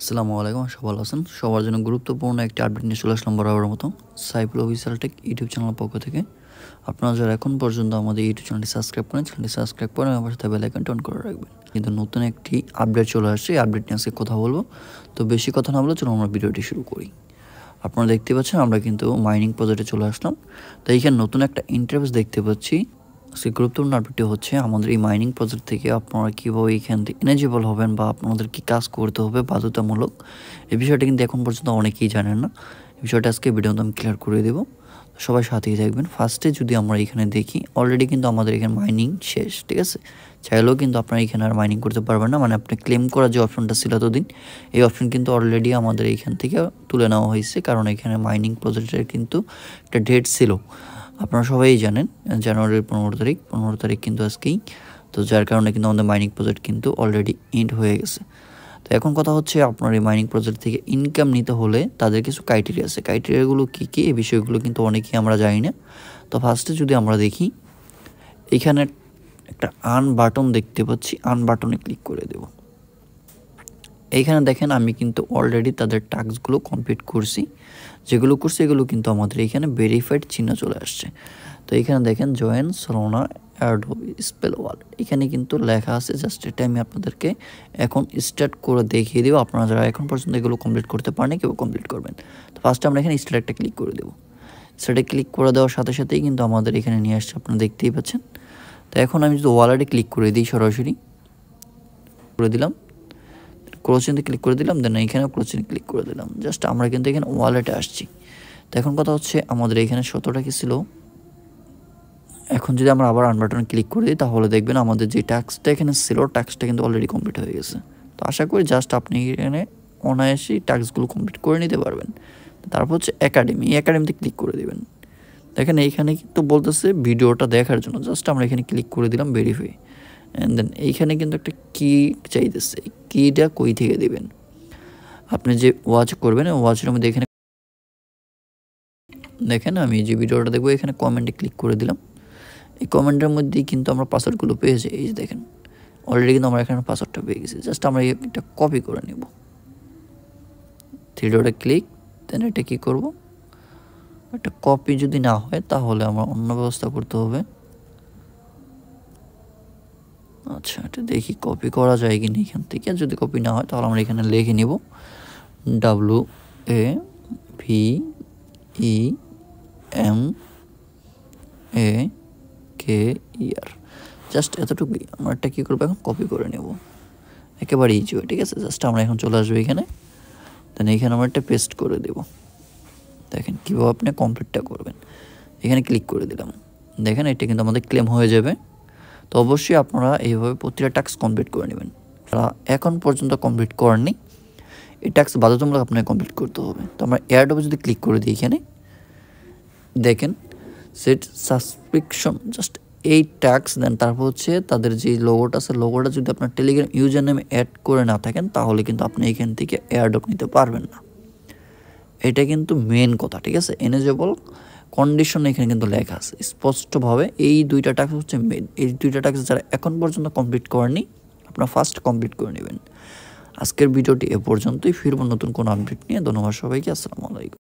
আসসালামু আলাইকুম, আশা ভালো আছেন। সবার জন্য গুরুত্বপূর্ণ একটি আপডেট নিয়ে চলে আসলাম বরাবরের মতো সাইফুল অফিসিয়াল টেক ইউটিউব চ্যানেলের পক্ষ থেকে। আপনারা যারা এখন পর্যন্ত আমাদের ইউটিউব চ্যানেলটি সাবস্ক্রাইব করেন, চ্যানেলটি সাবস্ক্রাইব করেন, আমার সাথে বেল আইকনটি অন করে রাখবেন। কিন্তু নতুন একটি আপডেট চলে আসছে, এই আপডেট নিয়ে আজকে কথা বলবো। তো বেশি কথা না বলে চলো আমরা ভিডিওটি শুরু করি। আপনারা দেখতে পাচ্ছেন আমরা কিন্তু মাইনিং প্রজেক্টে চলে আসলাম। তো এইখানে নতুন একটা ইন্টারফেস দেখতে পাচ্ছি। সেই গুরুত্বপূর্ণ আপডেটটি হচ্ছে আমাদের এই মাইনিং প্রজেক্ট থেকে আপনারা কীভাবে এইখান থেকে এলিজিবল হবেন বা আপনাদের কী কাজ করতে হবে বাধ্যতামূলক, এই বিষয়টা কিন্তু এখন পর্যন্ত অনেকেই জানেন না। এই বিষয়টা আজকে ভিডিওতে আমি ক্লিয়ার করে দেবো, সবাই সাথেই থাকবেন। ফার্স্টে যদি আমরা এখানে দেখি, অলরেডি কিন্তু আমাদের এখানে মাইনিং শেষ, ঠিক আছে। চাইলেও কিন্তু আপনারা এখানে আর মাইনিং করতে পারবেন না, মানে আপনি ক্লেম করার যে অপশনটা ছিল এতদিন, এই অপশন কিন্তু অলরেডি আমাদের এইখান থেকে তুলে নেওয়া হয়েছে, কারণ এখানে মাইনিং প্রজেক্টের কিন্তু একটা ডেট ছিল, আপনারা সবাই জানেন, জানুয়ারির 15 তারিখ কিন্তু আজকেই। তো যার কারণে কিন্তু আমাদের মাইনিং প্রজেক্ট কিন্তু অলরেডি এন্ড হয়ে গেছে। তো এখন কথা হচ্ছে, আপনার এই মাইনিং প্রজেক্ট থেকে ইনকাম নিতে হলে তাদের কিছু ক্রাইটেরিয়া আছে। ক্রাইটেরিয়াগুলো কী কী, এই বিষয়গুলো কিন্তু অনেকেই আমরা জানি না। তো ফার্স্টে যদি আমরা দেখি, এইখানে একটা আর্ন বাটন দেখতে পাচ্ছি, আর্ন বাটনে ক্লিক করে দেব। এইখানে দেখেন আমি কিন্তু অলরেডি তাদের টাস্কগুলো কমপ্লিট করছি, যেগুলো করছি এগুলো কিন্তু আমাদের এইখানে ভেরিফাইড চিহ্ন চলে আসছে। তো এইখানে দেখেন জয়েন সলোনা অ্যাডোবি স্পেল ওয়াল, এখানে কিন্তু লেখা আছে। জাস্ট এটা আমি আপনাদেরকে এখন স্টার্ট করে দেখিয়ে দেবো। আপনারা যারা এখন পর্যন্ত এগুলো কমপ্লিট করতে পারেন কেউ কমপ্লিট করবেন। তো ফার্স্টে আমরা এখানে স্টার্ট একটা ক্লিক করে দেবো। স্টার্টে ক্লিক করে দেওয়ার সাথে সাথেই কিন্তু আমাদের এখানে নিয়ে আসছে, আপনারা দেখতেই পাচ্ছেন। তো এখন আমি যদি ওয়ালেটে ক্লিক করে দিই, সরাসরি করে দিলাম, ক্লোচিনে ক্লিক করে দিলাম, দেন এখানে ক্লোচিনে ক্লিক করে দিলাম। জাস্ট আমরা কিন্তু এখানে ওয়ালেটে আসছি। তো এখন কথা হচ্ছে, আমাদের এখানে 17 টাকা ছিল। এখন যদি আমরা আবার আর্ন বাটনে ক্লিক করে দিই, তাহলে দেখবেন আমাদের যে টাস্কটা এখানে ছিল, টাস্কটা কিন্তু অলরেডি কমপ্লিট হয়ে গেছে। তো আশা করি জাস্ট আপনি এখানে অনায়াসেই টাস্কগুলো কমপ্লিট করে নিতে পারবেন। তারপর হচ্ছে একাডেমি, একাডেমিতে ক্লিক করে দেবেন। দেখেন এইখানে কিন্তু বলতেছে ভিডিওটা দেখার জন্য, জাস্ট আমরা এখানে ক্লিক করে দিলাম ভেরিফাই। অ্যান্ড দেন এইখানে কিন্তু একটা কি চাইতেছে, কিটা কই থেকে দিবেন। আপনি যে ওয়াচ করবেন ওয়াচ রুমে দেখেন আমি যে ভিডিওটা দেখবো, এখানে কমেন্টে ক্লিক করে দিলাম। এই কমেন্টের মধ্যেই কিন্তু আমরা পাসওয়ার্ডগুলো পেয়েছি। এই যে দেখেন অলরেডি কিন্তু আমরা এখানে পাসওয়ার্ডটা পেয়ে গেছি। জাস্ট আমরা এটা কপি করে নেব, থ্রি ডটে ক্লিক, দেন এটা কী করব, একটা কপি যদি না হয় তাহলে আমরা অন্য ব্যবস্থা করতে হবে। আচ্ছা, এটা দেখি কপি করা যায় কিনা এখান থেকে। যদি কপি না হয় তাহলে আমরা এখানে লিখে নিব WAVEMAKER, জাস্ট এতটুকুই। আমরা একটা কী করবো, এখন কপি করে নেব, একেবারে ইজি হয়, ঠিক আছে। জাস্ট আমরা এখন চলে আসবো এখানে, দেন এইখানে আমরা একটা পেস্ট করে দেব। দেখেন কীভাবে আপনি কমপ্লিটটা করবেন। এখানে ক্লিক করে দিলাম, দেখেন এটা কিন্তু আমাদের ক্লেম হয়ে যাবে। তো অবশ্যই আপনারা এইভাবে প্রতিটা টাস্ক কমপ্লিট করে নেবেন। যারা এখন পর্যন্ত কমপ্লিট করেননি, এই টাস্ক বাধ্যতামূলক আপনাকে কমপ্লিট করতে হবে। তো আমরা এয়ারড্রপে যদি ক্লিক করে দিই, এখানে দেখেন সেট সাবস্ক্রিপশন, জাস্ট এই টাস্ক দেন। তারপর হচ্ছে তাদের যে লোগোটা আছে, লোগোটা যদি আপনার টেলিগ্রাম ইউজার নেমে অ্যাড করে না থাকেন, তাহলে কিন্তু আপনি এখান থেকে এয়ারড্রপ নিতে পারবেন না। এটা কিন্তু মেন কথা, ঠিক আছে। এলিজিবল কন্ডিশন এখানে কিন্তু লেখা আছে স্পষ্টভাবে। এই দুইটা টাস্ক হচ্ছে মেন। এই দুইটা টাস্ক যারা এখন পর্যন্ত কমপ্লিট করেনি, আপনারা ফার্স্ট কমপ্লিট করে নেবেন। আজকের ভিডিওটি এ পর্যন্তই, ফিরবো নতুন কোনো আপডেট নিয়ে। ধন্যবাদ সবাইকে, আসসালামু আলাইকুম।